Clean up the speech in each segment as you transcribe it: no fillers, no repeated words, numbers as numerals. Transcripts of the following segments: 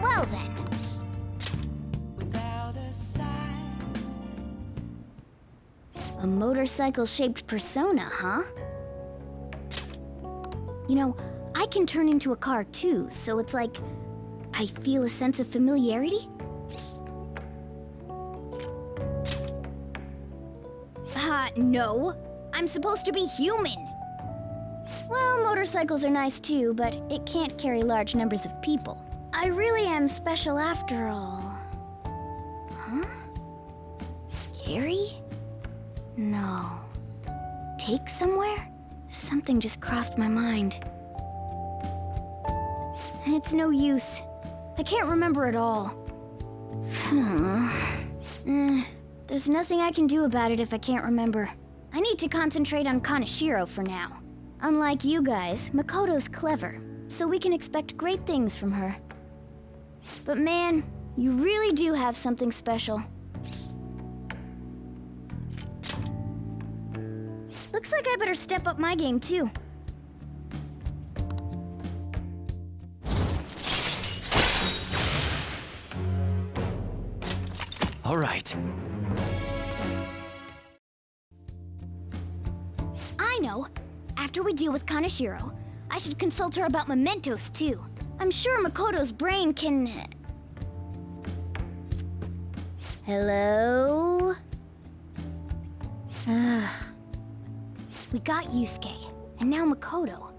Well then. A motorcycle-shaped persona, huh? You know, I can turn into a car too, so it's like I feel a sense of familiarity. No. I'm supposed to be human. Well, motorcycles are nice too, but it can't carry large numbers of people. I really am special after all. Huh? Carry? No. Take somewhere? Something just crossed my mind. It's no use. I can't remember it all. There's nothing I can do about it if I can't remember. I need to concentrate on Kaneshiro for now. Unlike you guys, Makoto's clever, so we can expect great things from her. But man, you really do have something special. Looks like I better step up my game too. All right. I know. After we deal with Kaneshiro, I should consult her about Mementos too. I'm sure Makoto's brain can... Hello? We got Yusuke, and now Makoto.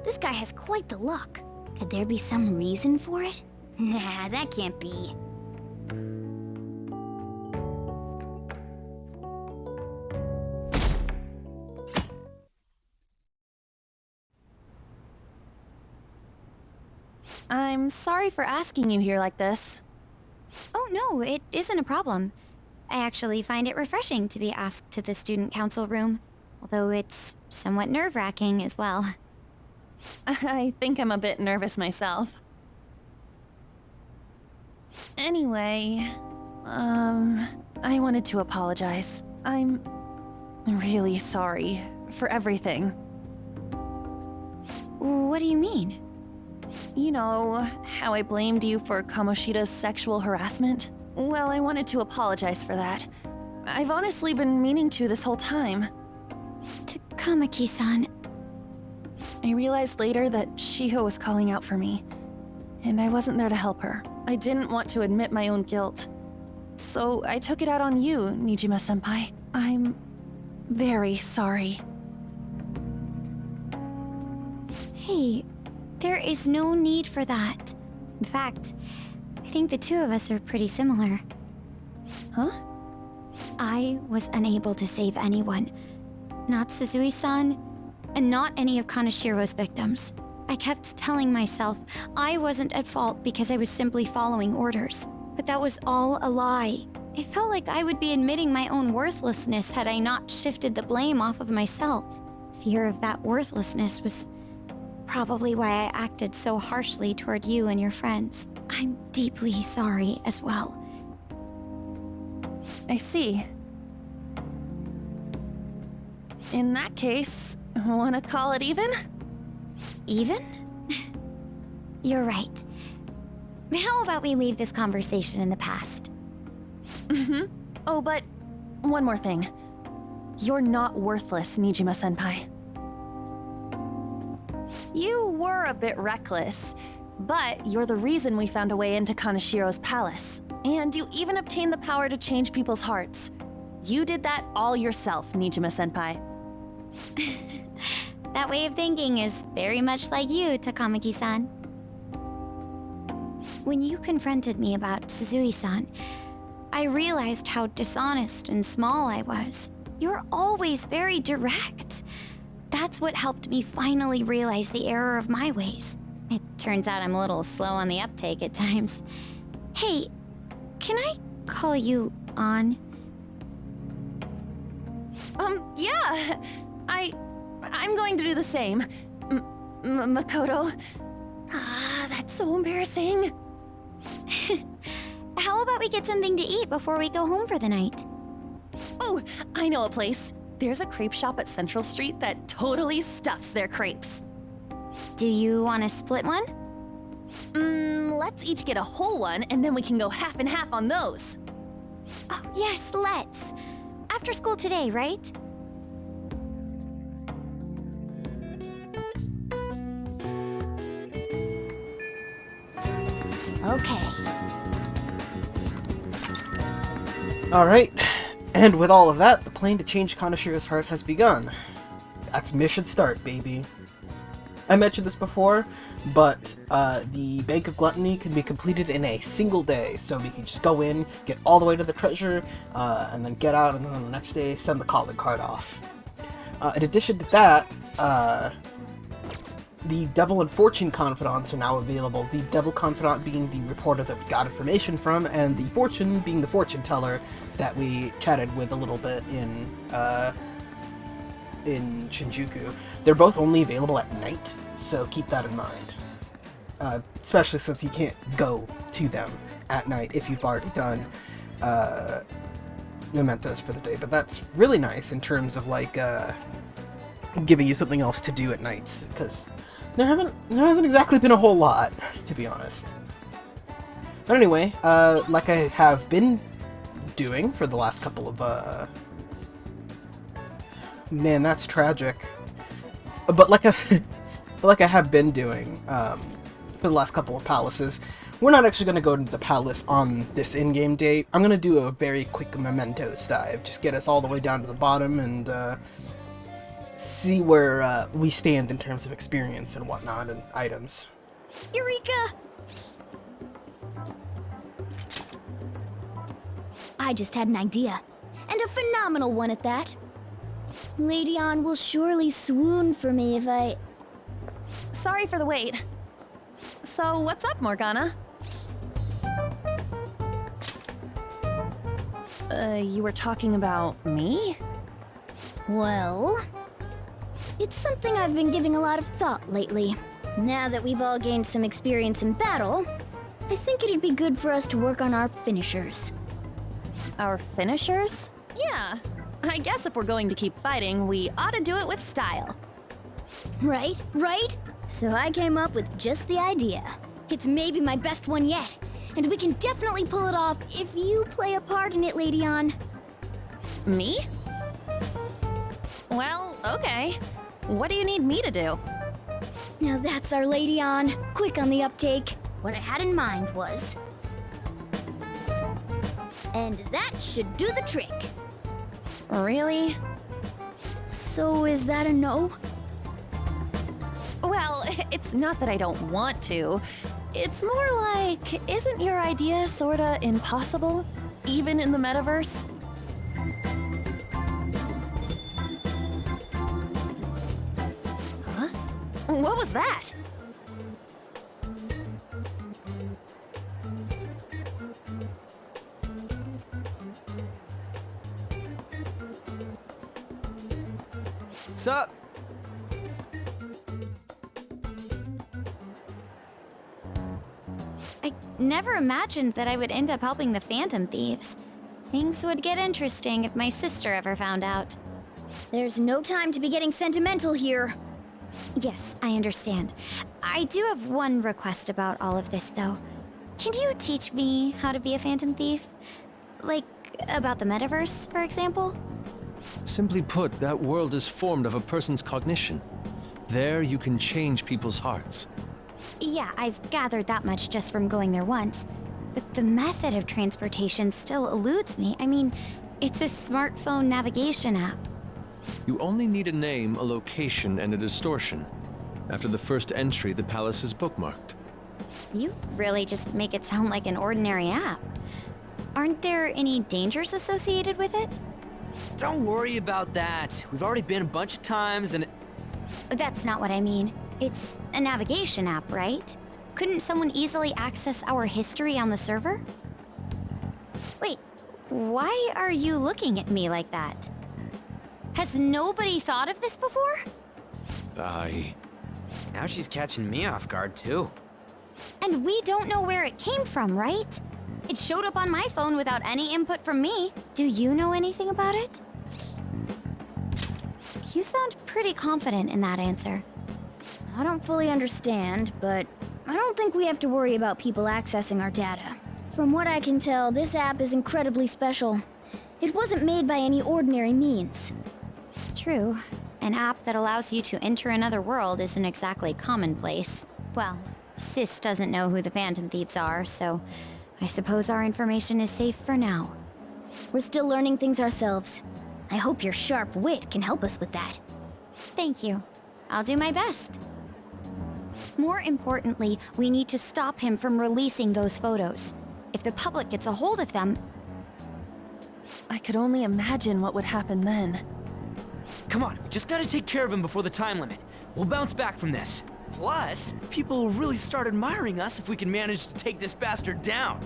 This guy has quite the luck. Could there be some reason for it? Nah, that can't be. I'm sorry for asking you here like this. Oh no, it isn't a problem. I actually find it refreshing to be asked to the student council room, although it's somewhat nerve-wracking as well. I think I'm a bit nervous myself. Anyway, I wanted to apologize. I'm really sorry for everything. What do you mean? You know, how I blamed you for Kamoshida's sexual harassment? Well, I wanted to apologize for that. I've honestly been meaning to this whole time. Takamaki-san. I realized later that Shiho was calling out for me, and I wasn't there to help her. I didn't want to admit my own guilt. So I took it out on you, Nijima-senpai. I'm very sorry. Hey, there is no need for that. In fact, I think the two of us are pretty similar. Huh? I was unable to save anyone. Not Suzui-san, and not any of Kaneshiro's victims. I kept telling myself I wasn't at fault because I was simply following orders. But that was all a lie. It felt like I would be admitting my own worthlessness had I not shifted the blame off of myself. Fear of that worthlessness was probably why I acted so harshly toward you and your friends. I'm deeply sorry as well. I see. In that case, wanna call it even? Even? You're right. How about we leave this conversation in the past? Oh, but one more thing. You're not worthless, Nijima-senpai. You were a bit reckless, but you're the reason we found a way into Kaneshiro's palace. And you even obtained the power to change people's hearts. You did that all yourself, Nijima-senpai. That way of thinking is very much like you, Takamaki-san. When you confronted me about Suzui-san, I realized how dishonest and small I was. You're always very direct. That's what helped me finally realize the error of my ways. It turns out I'm a little slow on the uptake at times. Hey, can I call you On? Yeah. I'm going to do the same. Makoto. Ah, that's so embarrassing. How about we get something to eat before we go home for the night? Oh, I know a place. There's a crepe shop at Central Street that totally stuffs their crepes. Do you want to split one? Let's each get a whole one, and then we can go half and half on those. Oh, yes, let's. After school today, right? Okay. Alright, and with all of that, the plan to change Kanashiro's heart has begun. That's mission start, baby. I mentioned this before, but the Bank of Gluttony can be completed in a single day, so we can just go in, get all the way to the treasure, and then get out, and then on the next day, send the calling card off. In addition to that, the Devil and Fortune Confidants are now available, the Devil Confidant being the reporter that we got information from, and the Fortune being the fortune teller that we chatted with a little bit in Shinjuku. They're both only available at night, so keep that in mind. Especially since you can't go to them at night if you've already done Mementos for the day. But that's really nice in terms of like giving you something else to do at nights, because there hasn't exactly been a whole lot, to be honest. But anyway, like I have been doing for the last couple of man, that's tragic. But like I have been doing for the last couple of palaces, we're not actually going to go into the palace on this in-game day. I'm going to do a very quick Mementos dive, just get us all the way down to the bottom and see where we stand in terms of experience and whatnot and items. Eureka! I just had an idea, and a phenomenal one at that. Lady Ann will surely swoon for me if I... Sorry for the wait. So, what's up, Morgana? You were talking about me? Well... it's something I've been giving a lot of thought lately. Now that we've all gained some experience in battle, I think it'd be good for us to work on our finishers. Our finishers? Yeah. I guess if we're going to keep fighting, we ought to do it with style. Right? So I came up with just the idea. It's maybe my best one yet, and we can definitely pull it off if you play a part in it, Lady Ann. Me? Well, okay. What do you need me to do? Now that's our Lady Ann. Quick on the uptake. What I had in mind was... and that should do the trick. Really? So is that a no? Well, it's not that I don't want to. It's more like, isn't your idea sorta impossible? Even in the metaverse? Huh? What was that? Sup? I never imagined that I would end up helping the Phantom Thieves. Things would get interesting if my sister ever found out. There's no time to be getting sentimental here. Yes, I understand. I do have one request about all of this, though. Can you teach me how to be a Phantom Thief? Like, about the metaverse, for example? Simply put, that world is formed of a person's cognition. There you can change people's hearts. Yeah, I've gathered that much just from going there once. But the method of transportation still eludes me. I mean, it's a smartphone navigation app. You only need a name, a location, and a distortion. After the first entry, the palace is bookmarked. You really just make it sound like an ordinary app. Aren't there any dangers associated with it? Don't worry about that. We've already been a bunch of times and... That's not what I mean. It's a navigation app, right? Couldn't someone easily access our history on the server? Wait, why are you looking at me like that? Has nobody thought of this before? Now she's catching me off guard, too. And we don't know where it came from, right? It showed up on my phone without any input from me. Do you know anything about it? You sound pretty confident in that answer. I don't fully understand, but I don't think we have to worry about people accessing our data. From what I can tell, this app is incredibly special. It wasn't made by any ordinary means. True. An app that allows you to enter another world isn't exactly commonplace. Well, Sis doesn't know who the Phantom Thieves are, so I suppose our information is safe for now. We're still learning things ourselves. I hope your sharp wit can help us with that. Thank you. I'll do my best. More importantly, we need to stop him from releasing those photos. If the public gets a hold of them... I could only imagine what would happen then. Come on, we just gotta take care of him before the time limit. We'll bounce back from this. Plus, people will really start admiring us if we can manage to take this bastard down.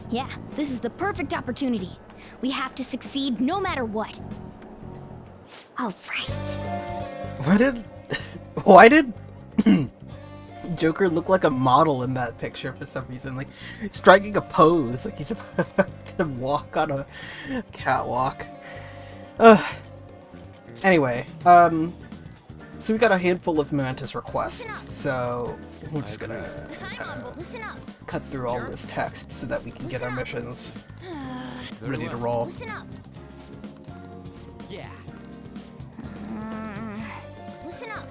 Yeah, this is the perfect opportunity. We have to succeed no matter what. All right. Why did Joker look like a model in that picture for some reason? Like, striking a pose, like he's about to walk on a catwalk. Anyway, so we got a handful of Mementos requests, so we're just gonna cut through all this text so that we can get our missions ready to roll. Listen up. Yeah. Listen up.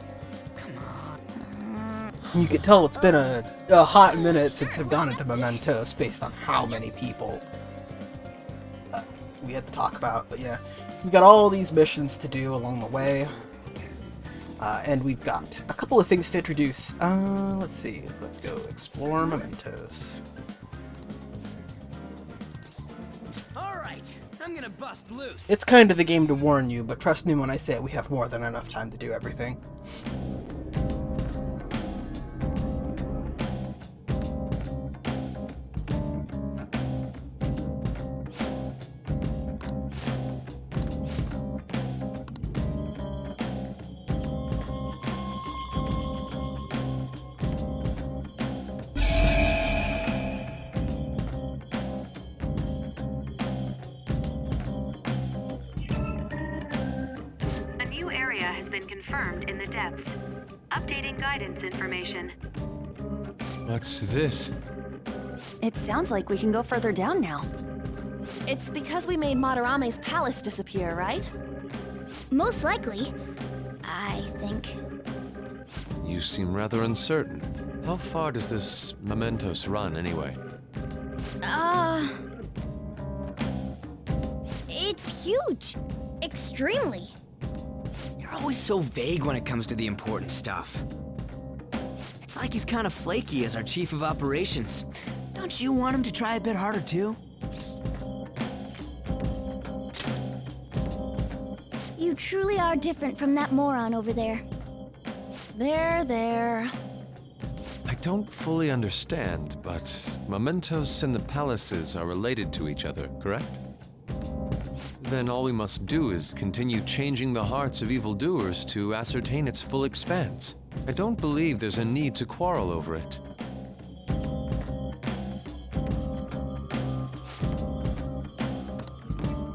You can tell it's been a hot minute since I've gone into Mementos based on how many people we had to talk about, but yeah. We've got all these missions to do along the way, and we've got a couple of things to introduce. Let's see. Let's go explore Mementos. Alright, I'm gonna bust loose. It's kind of the game to warn you, but trust me when I say we have more than enough time to do everything. Confirmed in the depths. Updating guidance information. What's this? It sounds like we can go further down now. It's because we made Madarame's palace disappear, right? Most likely. I think. You seem rather uncertain. How far does this Mementos run, anyway? It's huge. Extremely. You're always so vague when it comes to the important stuff. It's like he's kind of flaky as our chief of operations. Don't you want him to try a bit harder too? You truly are different from that moron over there. There. I don't fully understand, but Mementos and the palaces are related to each other, correct? Then all we must do is continue changing the hearts of evildoers to ascertain its full expanse. I don't believe there's a need to quarrel over it.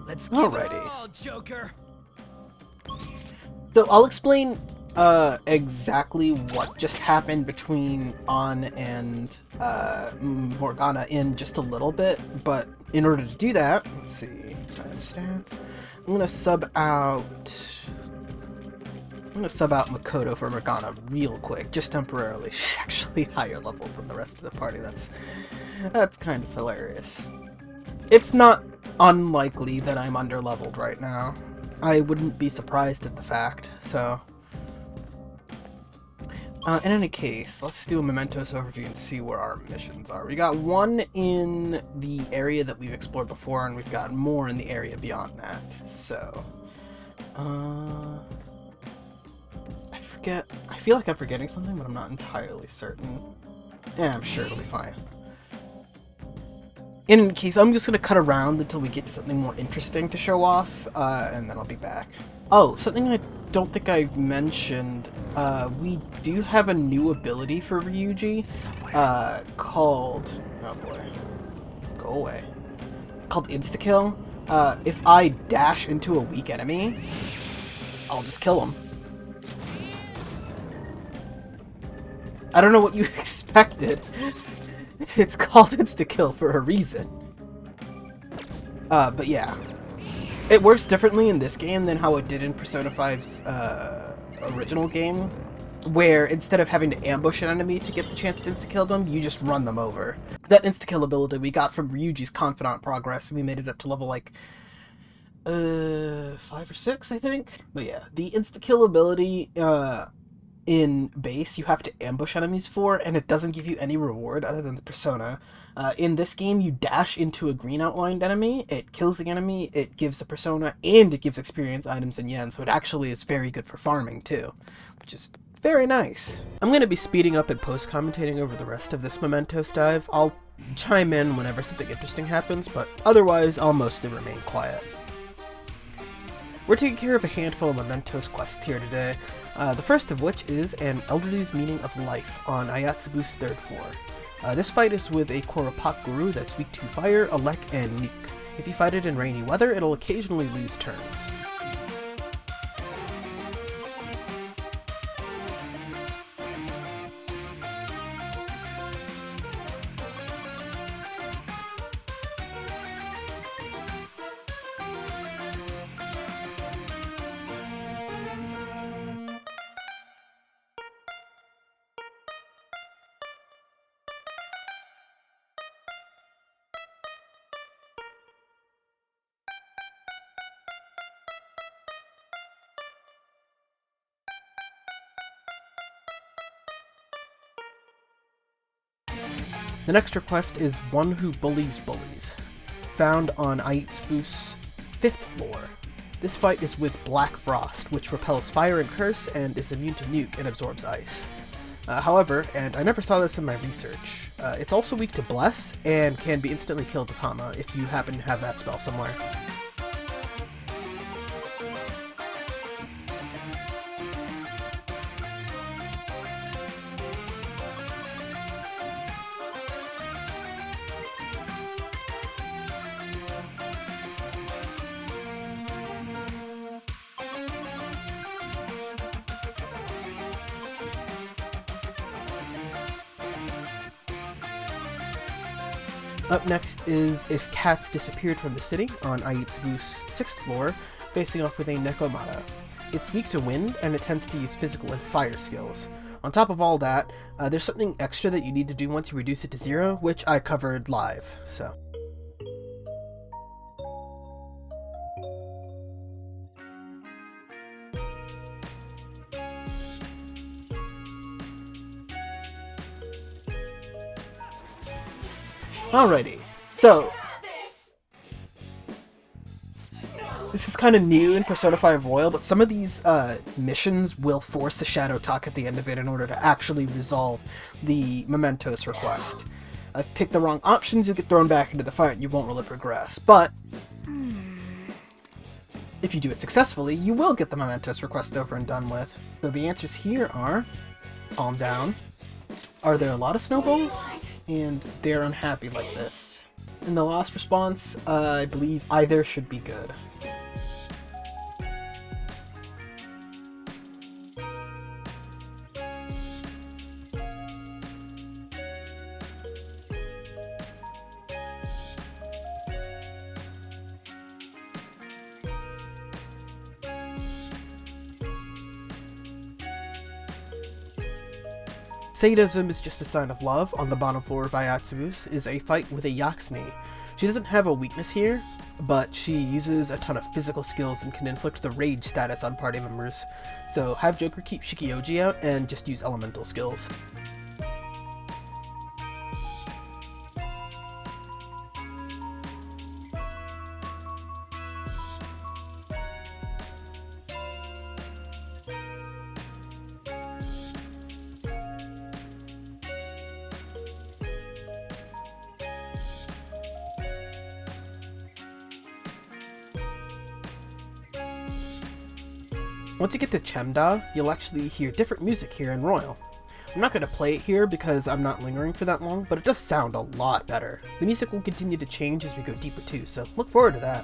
Let's give Alrighty. it all, Joker. So I'll explain exactly what just happened between An and Morgana in just a little bit, but in order to do that, let's see, stats. I'm gonna sub out Makoto for Morgana real quick, just temporarily. She's actually higher level than the rest of the party. That's kind of hilarious. It's not unlikely that I'm underleveled right now. I wouldn't be surprised at the fact, so... in any case, let's do a Mementos overview and see where our missions are. We got one in the area that we've explored before, and we've got more in the area beyond that, so... I feel like I'm forgetting something, but I'm not entirely certain. Yeah, I'm sure it'll be fine. In any case, I'm just going to cut around until we get to something more interesting to show off, and then I'll be back. Oh, something I don't think I've mentioned, we do have a new ability for Ryuji, called... oh boy. Go away. Called Insta-Kill. If I dash into a weak enemy, I'll just kill him. I don't know what you expected. It's called insta-kill for a reason. But yeah. It works differently in this game than how it did in Persona 5's original game, where instead of having to ambush an enemy to get the chance to insta-kill them, you just run them over. That insta-kill ability we got from Ryuji's Confidant progress, and we made it up to level, like, 5 or 6, I think? But yeah, the insta-kill ability, in base, you have to ambush enemies for, and it doesn't give you any reward other than the persona. In this game, you dash into a green outlined enemy, it kills the enemy, it gives a persona, and it gives experience items and yen, so it actually is very good for farming too, which is very nice. I'm going to be speeding up and post-commentating over the rest of this Mementos dive. I'll chime in whenever something interesting happens, but otherwise I'll mostly remain quiet. We're taking care of a handful of Mementos quests here today, the first of which is An Elderly's Meaning of Life on Ayatsubu's 3rd floor. This fight is with a Koropak Guru that's weak to Fire, Elec, and Nuke. If you fight it in rainy weather, it'll occasionally lose turns. The next request is One Who Bullies Bullies, found on Ayatsubu's 5th floor. This fight is with Black Frost, which repels fire and curse and is immune to nuke and absorbs ice. However, and I never saw this in my research, it's also weak to Bless and can be instantly killed with Hama if you happen to have that spell somewhere. Up next is If Cats Disappeared from the City on Ayatsubu's 6th floor, facing off with a Nekomata. It's weak to wind, and it tends to use physical and fire skills. On top of all that, there's something extra that you need to do once you reduce it to 0, which I covered live, so. Alrighty, so this is kind of new in Persona 5 Royal, but some of these missions will force a Shadow Talk at the end of it in order to actually resolve the Mementos request. If you pick the wrong options, you'll get thrown back into the fight and you won't really progress, but if you do it successfully, you will get the Mementos request over and done with. So the answers here are, calm down, are there a lot of snowballs? And they're unhappy like this. And the last response, I believe either should be good. Sadism is just a sign of love on the bottom floor of Ayatsubu's is a fight with a Yakusni. She doesn't have a weakness here, but she uses a ton of physical skills and can inflict the rage status on party members. So have Joker keep Shikioji out and just use elemental skills. Once you get to Chemda, you'll actually hear different music here in Royal. I'm not going to play it here because I'm not lingering for that long, but it does sound a lot better. The music will continue to change as we go deeper too, so look forward to that.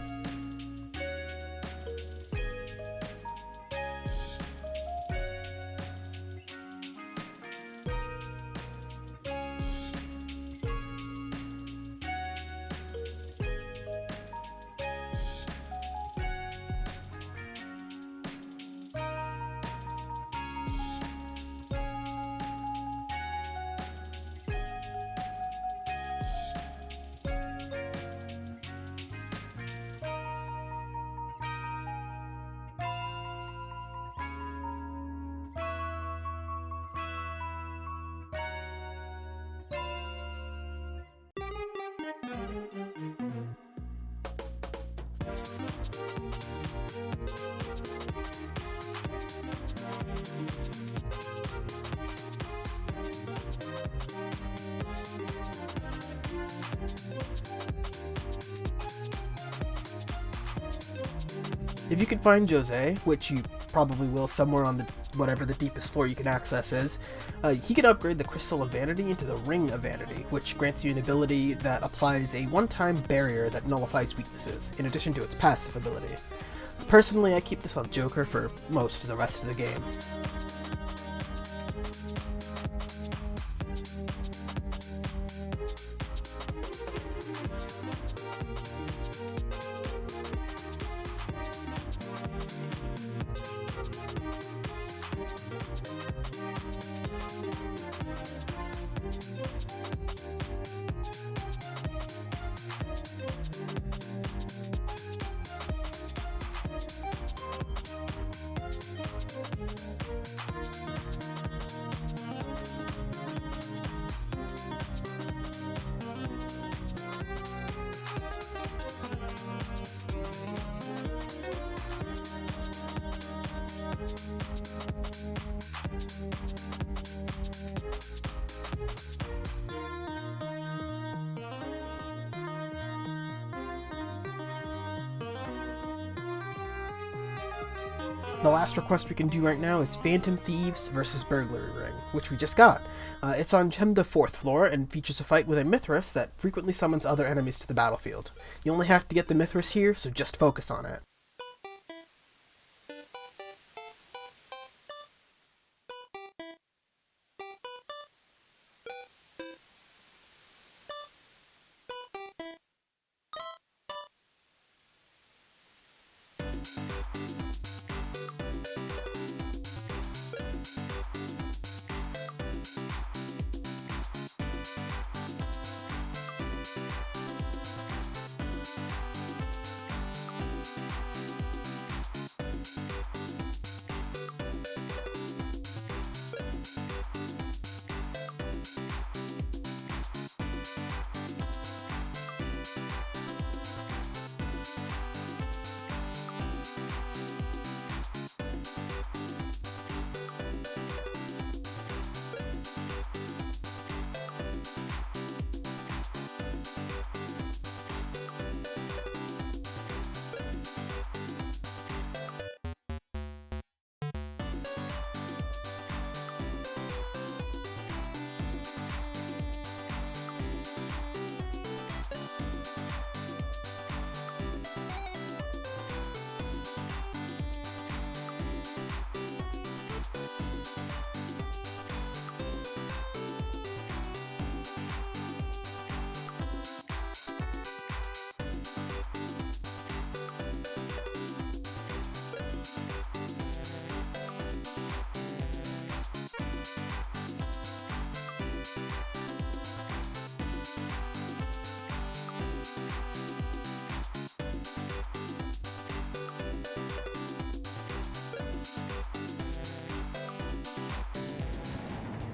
If you can find Jose, which you probably will somewhere on the whatever the deepest floor you can access is, he can upgrade the Crystal of Vanity into the Ring of Vanity, which grants you an ability that applies a one-time barrier that nullifies weaknesses, in addition to its passive ability. Personally, I keep this on Joker for most of the rest of the game. The last request we can do right now is Phantom Thieves versus Burglary Ring, which we just got. It's on Gemda 4th floor and features a fight with a Mithras that frequently summons other enemies to the battlefield. You only have to get the Mithras here, so just focus on it.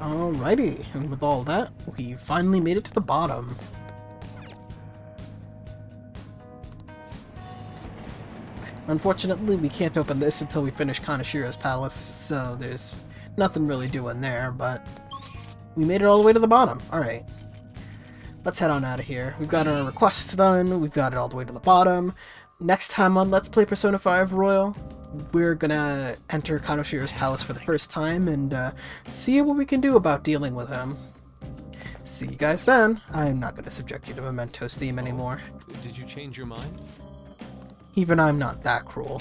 Alrighty, and with all that, we finally made it to the bottom. Unfortunately, we can't open this until we finish Kanashiro's palace, so there's nothing really doing there, but we made it all the way to the bottom. Alright, let's head on out of here. We've got our requests done, we've got it all the way to the bottom. Next time on Let's Play Persona 5 Royal, we're gonna enter Kanoshiro's palace for the first time and see what we can do about dealing with him. See you guys then. I'm not gonna subject you to Mementos theme anymore. Did you change your mind? Even I'm not that cruel.